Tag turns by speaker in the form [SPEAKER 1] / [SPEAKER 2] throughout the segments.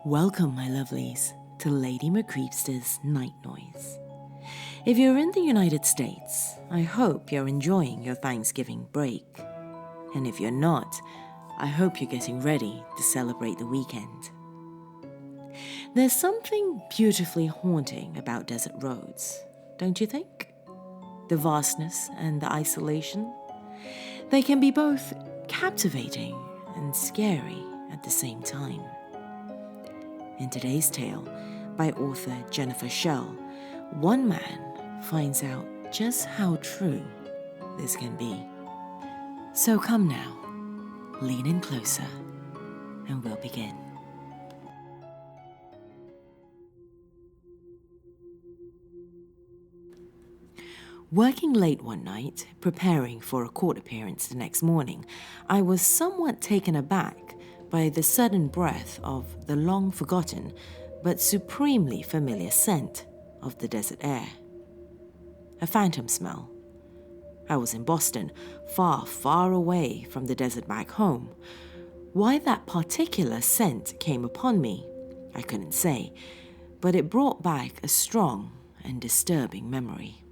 [SPEAKER 1] Welcome, my lovelies, to Lady McCreepster's Night Noise. If you're in the United States, I hope you're enjoying your Thanksgiving break. And if you're not, I hope you're getting ready to celebrate the weekend. There's something beautifully haunting about desert roads, don't you think? The vastness and the isolation. They can be both captivating and scary at the same time. In today's tale, by author Jennifer Schell, one man finds out just how true this can be. So come now, lean in closer, and we'll begin. Working late one night, preparing for a court appearance the next morning, I was somewhat taken aback by the sudden breath of the long-forgotten but supremely familiar scent of the desert air. A phantom smell. I was in Boston, far, far away from the desert back home. Why that particular scent came upon me, I couldn't say, but it brought back a strong and disturbing memory.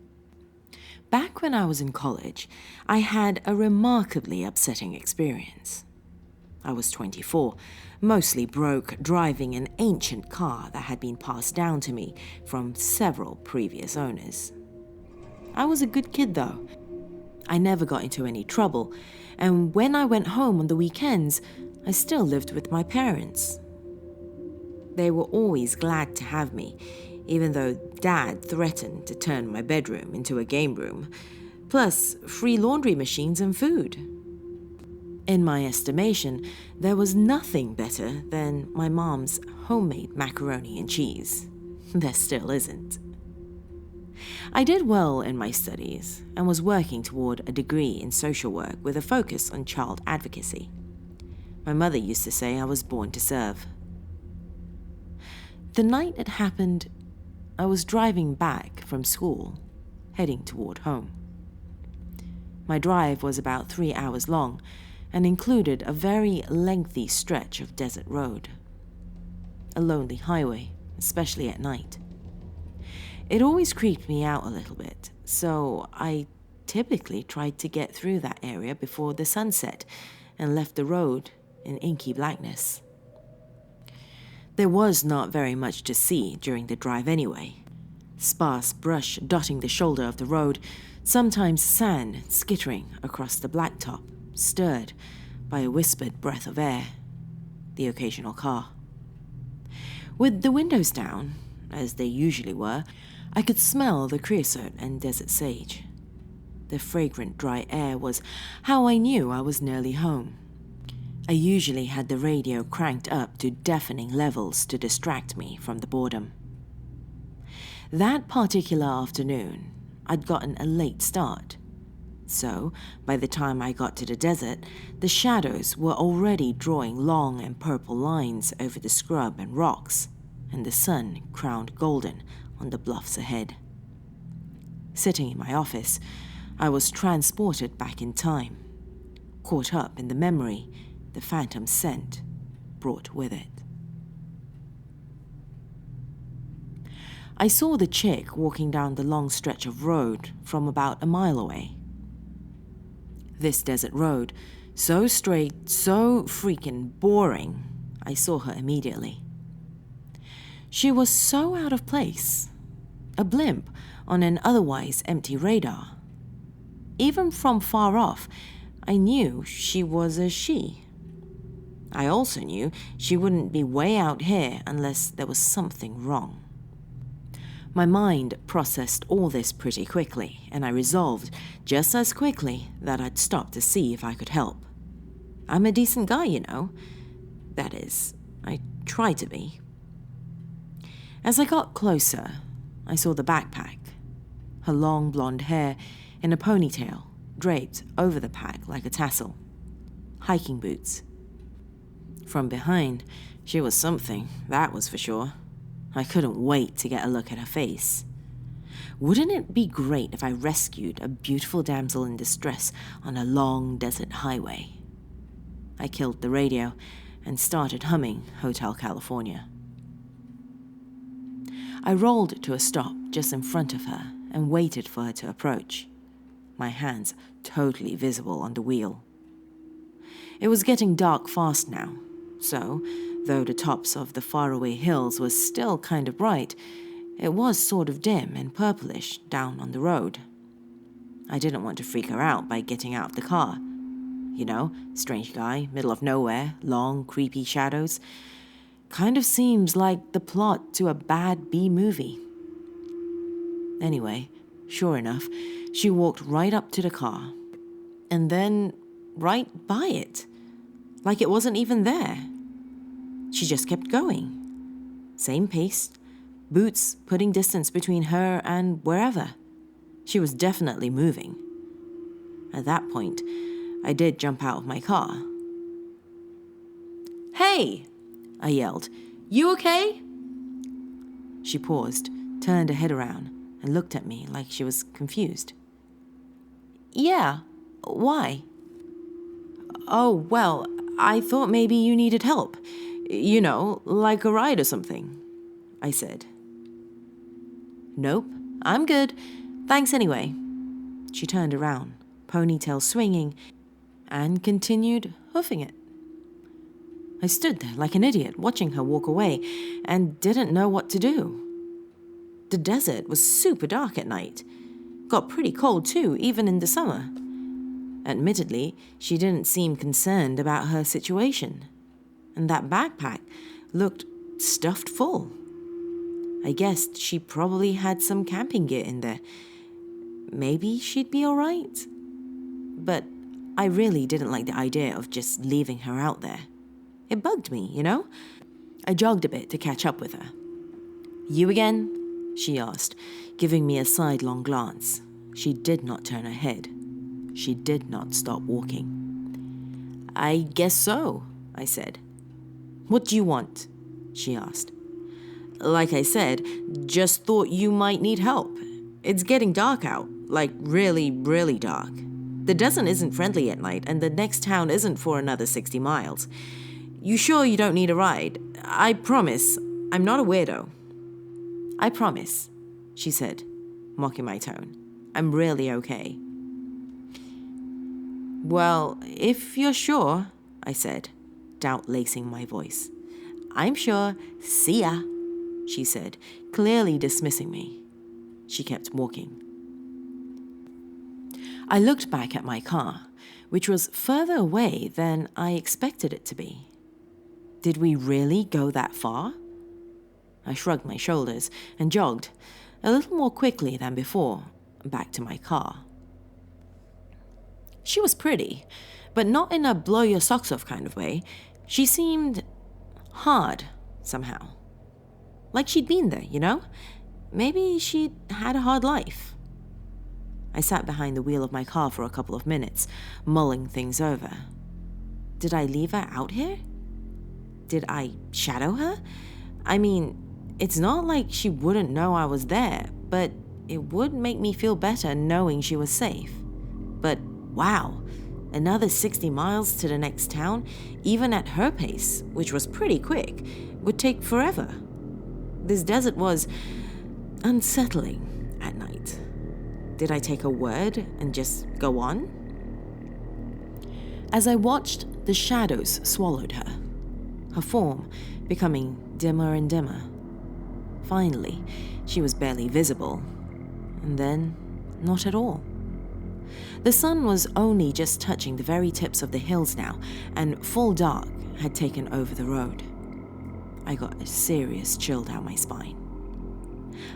[SPEAKER 1] Back when I was in college, I had a remarkably upsetting experience. I was 24, mostly broke, driving an ancient car that had been passed down to me from several previous owners. I was a good kid though. I never got into any trouble, and when I went home on the weekends, I still lived with my parents. They were always glad to have me, even though Dad threatened to turn my bedroom into a game room, plus free laundry machines and food. In my estimation, there was nothing better than my mom's homemade macaroni and cheese. There still isn't. I did well in my studies and was working toward a degree in social work with a focus on child advocacy. My mother used to say I was born to serve. The night it happened, I was driving back from school, heading toward home. My drive was about 3 hours long and included a very lengthy stretch of desert road. A lonely highway, especially at night. It always creeped me out a little bit, so I typically tried to get through that area before the sun set and left the road in inky blackness. There was not very much to see during the drive anyway. Sparse brush dotting the shoulder of the road, sometimes sand skittering across the blacktop, stirred by a whispered breath of air, the occasional car. With the windows down, as they usually were, I could smell the creosote and desert sage. The fragrant dry air was how I knew I was nearly home. I usually had the radio cranked up to deafening levels to distract me from the boredom. That particular afternoon, I'd gotten a late start. So, by the time I got to the desert, the shadows were already drawing long and purple lines over the scrub and rocks, and the sun crowned golden on the bluffs ahead. Sitting in my office, I was transported back in time, caught up in the memory the phantom scent brought with it. I saw the chick walking down the long stretch of road from about a mile away. This desert road, so straight, so freaking boring, I saw her immediately. She was so out of place, a blimp on an otherwise empty radar. Even from far off, I knew she was a she. I also knew she wouldn't be way out here unless there was something wrong. My mind processed all this pretty quickly, and I resolved just as quickly that I'd stop to see if I could help. I'm a decent guy, you know. That is, I try to be. As I got closer, I saw the backpack, her long blonde hair in a ponytail draped over the pack like a tassel, hiking boots. From behind, she was something, that was for sure. I couldn't wait to get a look at her face. Wouldn't it be great if I rescued a beautiful damsel in distress on a long desert highway? I killed the radio and started humming Hotel California. I rolled to a stop just in front of her and waited for her to approach, my hands totally visible on the wheel. It was getting dark fast now, so, though the tops of the faraway hills were still kind of bright, it was sort of dim and purplish down on the road. I didn't want to freak her out by getting out of the car. You know, strange guy, middle of nowhere, long, creepy shadows. Kind of seems like the plot to a bad B-movie. Anyway, sure enough, she walked right up to the car, and then right by it, like it wasn't even there. She just kept going. Same pace, boots putting distance between her and wherever. She was definitely moving. At that point, I did jump out of my car. "Hey!" I yelled. "You okay?" She paused, turned her head around, and looked at me like she was confused. "Yeah, why?" "Oh, well, I thought maybe you needed help. You know, like a ride or something," I said. "Nope, I'm good. Thanks anyway." She turned around, ponytail swinging, and continued hoofing it. I stood there like an idiot, watching her walk away, and didn't know what to do. The desert was super dark at night. Got pretty cold too, even in the summer. Admittedly, she didn't seem concerned about her situation, and that backpack looked stuffed full. I guessed she probably had some camping gear in there. Maybe she'd be all right. But I really didn't like the idea of just leaving her out there. It bugged me, you know? I jogged a bit to catch up with her. "You again?" she asked, giving me a sidelong glance. She did not turn her head. She did not stop walking. "I guess so," I said. "What do you want?" she asked. "Like I said, just thought you might need help. It's getting dark out, like really, really dark. The desert isn't friendly at night, and the next town isn't for another 60 miles. You sure you don't need a ride? I promise, I'm not a weirdo." "I promise," she said, mocking my tone. "I'm really okay." "Well, if you're sure," I said, doubt lacing my voice. "I'm sure. See ya," she said, clearly dismissing me. She kept walking. I looked back at my car, which was further away than I expected it to be. Did we really go that far? I shrugged my shoulders and jogged, a little more quickly than before, back to my car. She was pretty, but not in a blow your socks off kind of way. She seemed hard, somehow. Like she'd been there, you know? Maybe she'd had a hard life. I sat behind the wheel of my car for a couple of minutes, mulling things over. Did I leave her out here? Did I shadow her? I mean, it's not like she wouldn't know I was there, but it would make me feel better knowing she was safe. But wow, another 60 miles to the next town, even at her pace, which was pretty quick, would take forever. This desert was unsettling at night. Did I take her word and just go on? As I watched, the shadows swallowed her form becoming dimmer and dimmer. Finally, she was barely visible, and then not at all. The sun was only just touching the very tips of the hills now, and full dark had taken over the road. I got a serious chill down my spine.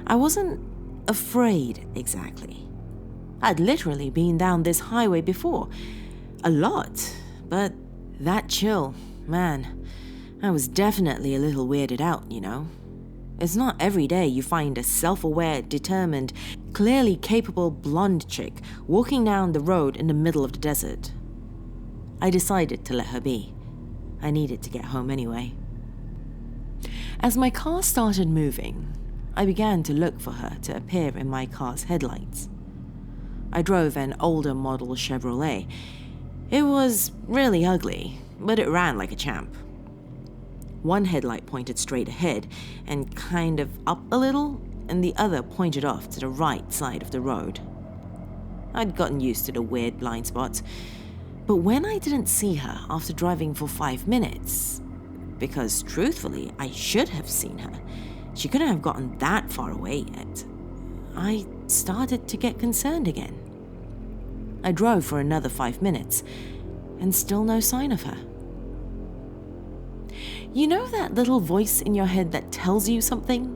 [SPEAKER 1] I wasn't afraid exactly. I'd literally been down this highway before. A lot, but that chill, man, I was definitely a little weirded out, you know. It's not every day you find a self-aware, determined, clearly capable blonde chick walking down the road in the middle of the desert. I decided to let her be. I needed to get home anyway. As my car started moving, I began to look for her to appear in my car's headlights. I drove an older model Chevrolet. It was really ugly, but it ran like a champ. One headlight pointed straight ahead and kind of up a little, and the other pointed off to the right side of the road. I'd gotten used to the weird blind spots, but when I didn't see her after driving for 5 minutes, because truthfully, I should have seen her, she couldn't have gotten that far away yet, I started to get concerned again. I drove for another 5 minutes, and still no sign of her. You know that little voice in your head that tells you something?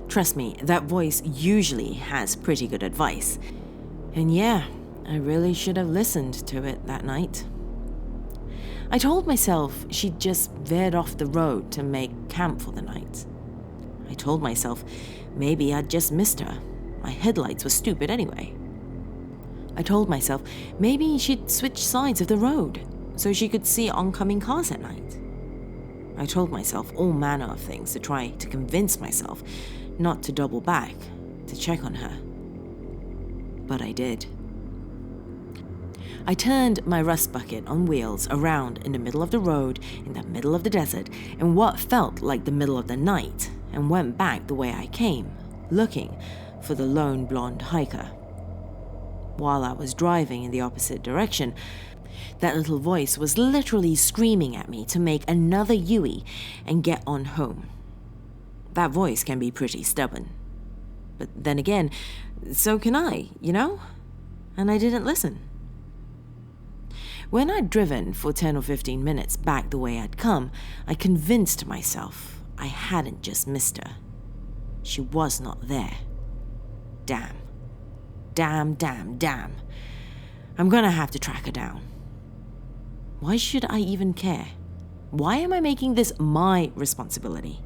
[SPEAKER 1] Trust me, that voice usually has pretty good advice. And yeah, I really should have listened to it that night. I told myself she'd just veered off the road to make camp for the night. I told myself maybe I'd just missed her. My headlights were stupid anyway. I told myself maybe she'd switched sides of the road so she could see oncoming cars at night. I told myself all manner of things to try to convince myself not to double back to check on her. But I did. I turned my rust bucket on wheels around in the middle of the road, in the middle of the desert, in what felt like the middle of the night, and went back the way I came, looking for the lone blonde hiker. While I was driving in the opposite direction, that little voice was literally screaming at me to make another U-turn and get on home. That voice can be pretty stubborn. But then again, so can I, you know? And I didn't listen. When I'd driven for 10 or 15 minutes back the way I'd come, I convinced myself I hadn't just missed her. She was not there. Damn. Damn. I'm gonna have to track her down. Why should I even care? Why am I making this my responsibility?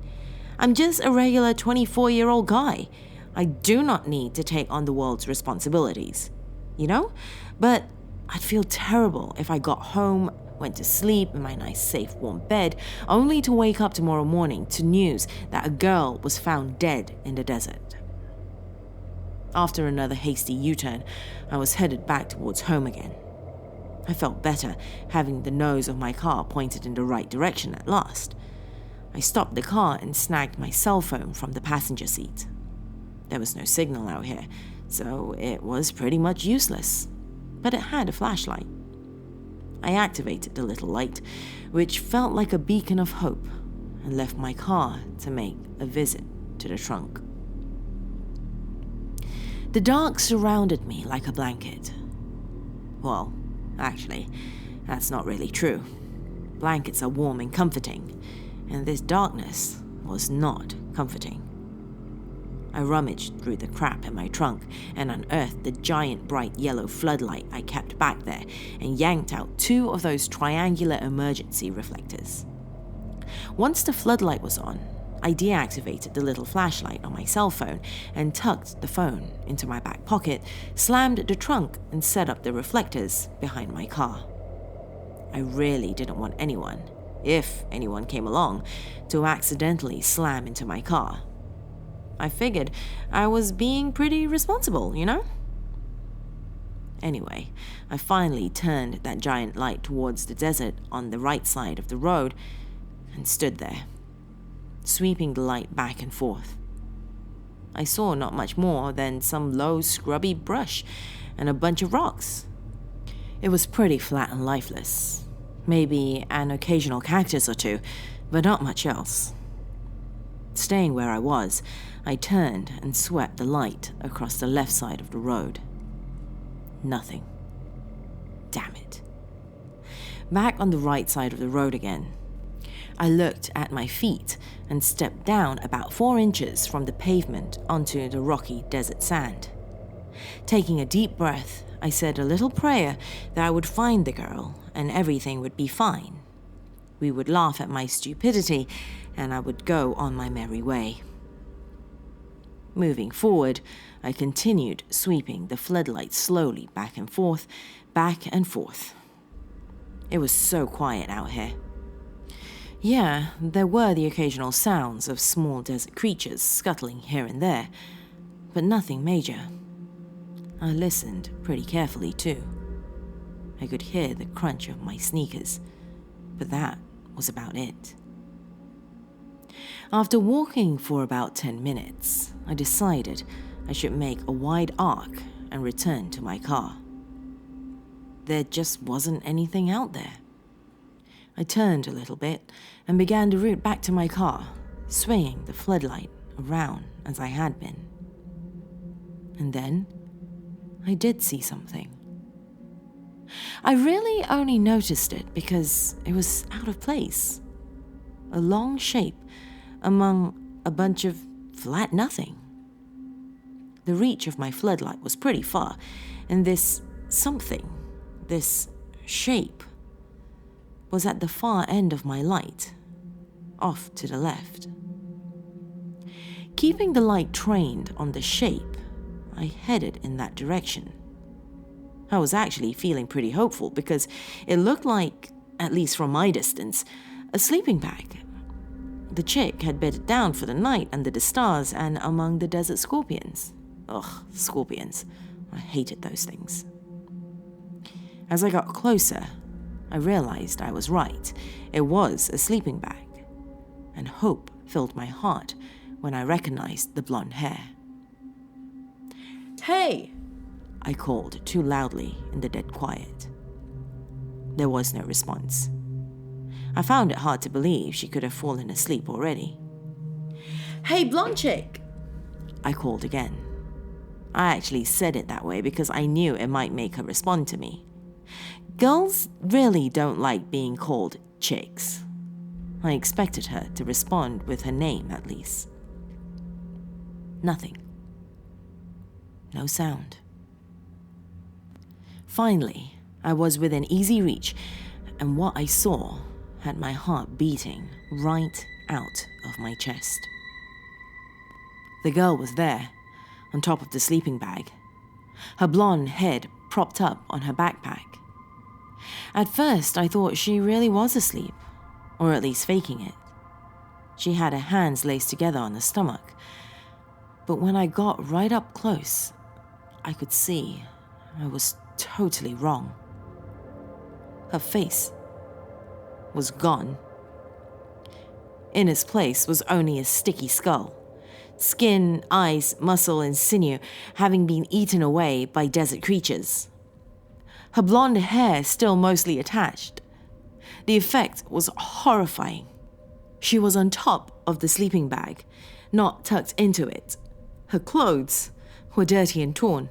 [SPEAKER 1] I'm just a regular 24-year-old guy. I do not need to take on the world's responsibilities, you know? But I'd feel terrible if I got home, went to sleep in my nice, safe, warm bed, only to wake up tomorrow morning to news that a girl was found dead in the desert. After another hasty U-turn, I was headed back towards home again. I felt better having the nose of my car pointed in the right direction at last. I stopped the car and snagged my cell phone from the passenger seat. There was no signal out here, so it was pretty much useless, but it had a flashlight. I activated the little light, which felt like a beacon of hope, and left my car to make a visit to the trunk. The dark surrounded me like a blanket. Well, actually, that's not really true. Blankets are warm and comforting, and this darkness was not comforting. I rummaged through the crap in my trunk and unearthed the giant bright yellow floodlight I kept back there and yanked out 2 of those triangular emergency reflectors. Once the floodlight was on, I deactivated the little flashlight on my cell phone and tucked the phone into my back pocket, slammed the trunk, and set up the reflectors behind my car. I really didn't want anyone, if anyone came along, to accidentally slam into my car. I figured I was being pretty responsible, you know? Anyway, I finally turned that giant light towards the desert on the right side of the road and stood there, sweeping the light back and forth. I saw not much more than some low, scrubby brush and a bunch of rocks. It was pretty flat and lifeless. Maybe an occasional cactus or two, but not much else. Staying where I was, I turned and swept the light across the left side of the road. Nothing. Damn it. Back on the right side of the road again, I looked at my feet and stepped down about 4 inches from the pavement onto the rocky desert sand. Taking a deep breath, I said a little prayer that I would find the girl and everything would be fine. We would laugh at my stupidity and I would go on my merry way. Moving forward, I continued sweeping the floodlight slowly back and forth. It was so quiet out here. Yeah, there were the occasional sounds of small desert creatures scuttling here and there, but nothing major. I listened pretty carefully too. I could hear the crunch of my sneakers, but that was about it. After walking for about 10 minutes, I decided I should make a wide arc and return to my car. There just wasn't anything out there. I turned a little bit and began the route back to my car, swaying the floodlight around as I had been. And then I did see something. I really only noticed it because it was out of place. A long shape among a bunch of flat nothing. The reach of my floodlight was pretty far, and this something, this shape, was at the far end of my light, off to the left. Keeping the light trained on the shape, I headed in that direction. I was actually feeling pretty hopeful because it looked like, at least from my distance, a sleeping bag. The chick had bedded down for the night under the stars and among the desert scorpions. Ugh, scorpions. I hated those things. As I got closer, I realized I was right. It was a sleeping bag, and hope filled my heart when I recognized the blonde hair. "Hey!" I called too loudly in the dead quiet. There was no response. I found it hard to believe she could have fallen asleep already. "Hey, blonde chick!" I called again. I actually said it that way because I knew it might make her respond to me. Girls really don't like being called chicks. I expected her to respond with her name at least. Nothing. No sound. Finally, I was within easy reach, and what I saw had my heart beating right out of my chest. The girl was there, on top of the sleeping bag, her blonde head propped up on her backpack. At first, I thought she really was asleep, or at least faking it. She had her hands laced together on her stomach, but when I got right up close, I could see I was totally wrong. Her face was gone. In its place was only a sticky skull. Skin, eyes, muscle, and sinew having been eaten away by desert creatures. Her blonde hair still mostly attached. The effect was horrifying. She was on top of the sleeping bag, not tucked into it. Her clothes were dirty and torn.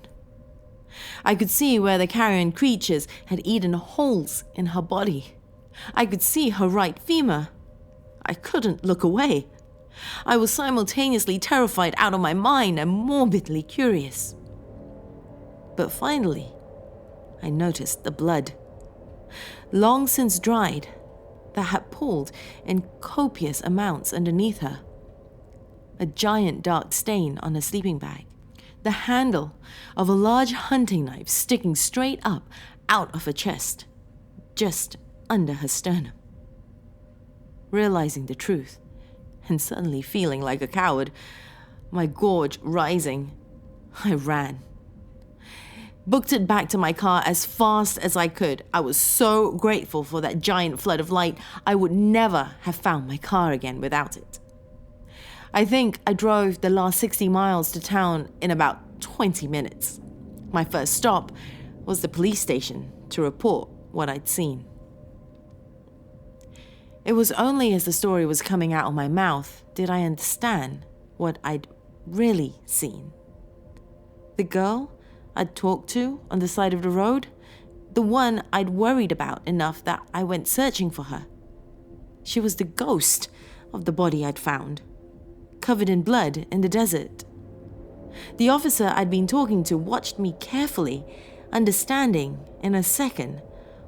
[SPEAKER 1] I could see where the carrion creatures had eaten holes in her body. I could see her right femur. I couldn't look away. I was simultaneously terrified out of my mind and morbidly curious. But finally, I noticed the blood, long since dried, that had pooled in copious amounts underneath her. A giant dark stain on her sleeping bag. The handle of a large hunting knife sticking straight up out of her chest, just under her sternum. Realizing the truth, and suddenly feeling like a coward, my gorge rising, I ran. Booked it back to my car as fast as I could. I was so grateful for that giant flood of light. I would never have found my car again without it. I think I drove the last 60 miles to town in about 20 minutes. My first stop was the police station to report what I'd seen. It was only as the story was coming out of my mouth did I understand what I'd really seen. The girl I'd talked to on the side of the road, the one I'd worried about enough that I went searching for her. She was the ghost of the body I'd found, covered in blood in the desert. The officer I'd been talking to watched me carefully, understanding in a second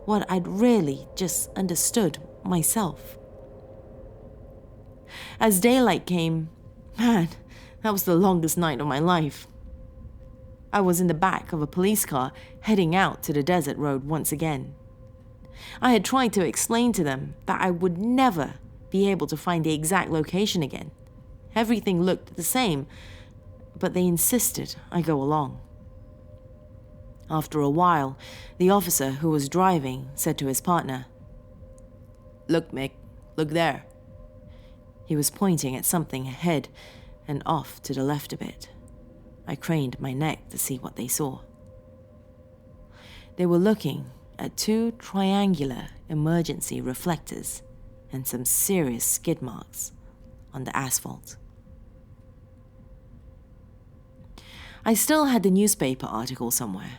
[SPEAKER 1] what I'd really just understood myself. As daylight came, man, that was the longest night of my life. I was in the back of a police car heading out to the desert road once again. I had tried to explain to them that I would never be able to find the exact location again. Everything looked the same, but they insisted I go along. After a while, the officer who was driving said to his partner, "Look, Mick, look there." He was pointing at something ahead and off to the left a bit. I craned my neck to see what they saw. They were looking at 2 triangular emergency reflectors and some serious skid marks on the asphalt. I still had the newspaper article somewhere.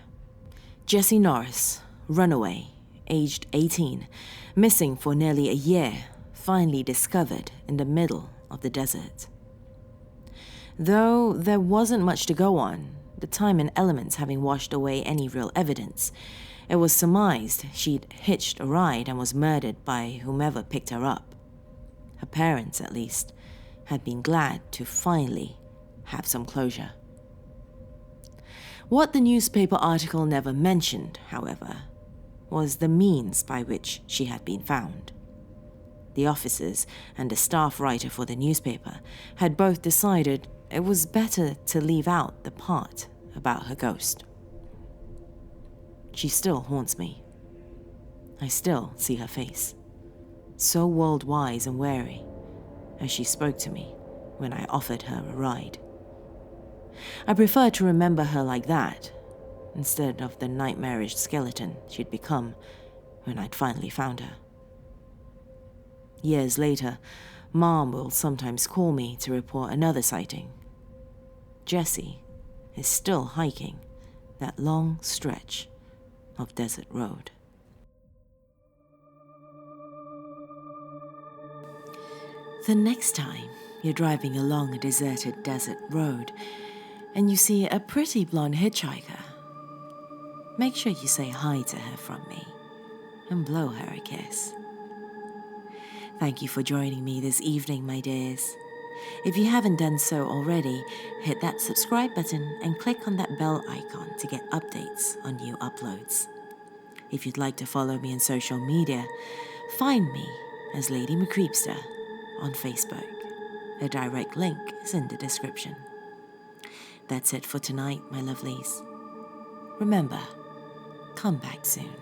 [SPEAKER 1] Jesse Norris, runaway, aged 18, missing for nearly a year, finally discovered in the middle of the desert. Though there wasn't much to go on, the time and elements having washed away any real evidence, it was surmised she'd hitched a ride and was murdered by whomever picked her up. Her parents, at least, had been glad to finally have some closure. What the newspaper article never mentioned, however, was the means by which she had been found. The officers and the staff writer for the newspaper had both decided it was better to leave out the part about her ghost. She still haunts me. I still see her face, so world-wise and wary, as she spoke to me when I offered her a ride. I prefer to remember her like that, instead of the nightmarish skeleton she'd become when I'd finally found her. Years later, Mom will sometimes call me to report another sighting. Jessie is still hiking that long stretch of desert road. The next time you're driving along a deserted desert road and you see a pretty blonde hitchhiker, make sure you say hi to her from me and blow her a kiss. Thank you for joining me this evening, my dears. If you haven't done so already, hit that subscribe button and click on that bell icon to get updates on new uploads. If you'd like to follow me on social media, find me as Lady Creepypasta on Facebook. A direct link is in the description. That's it for tonight, my lovelies. Remember, come back soon.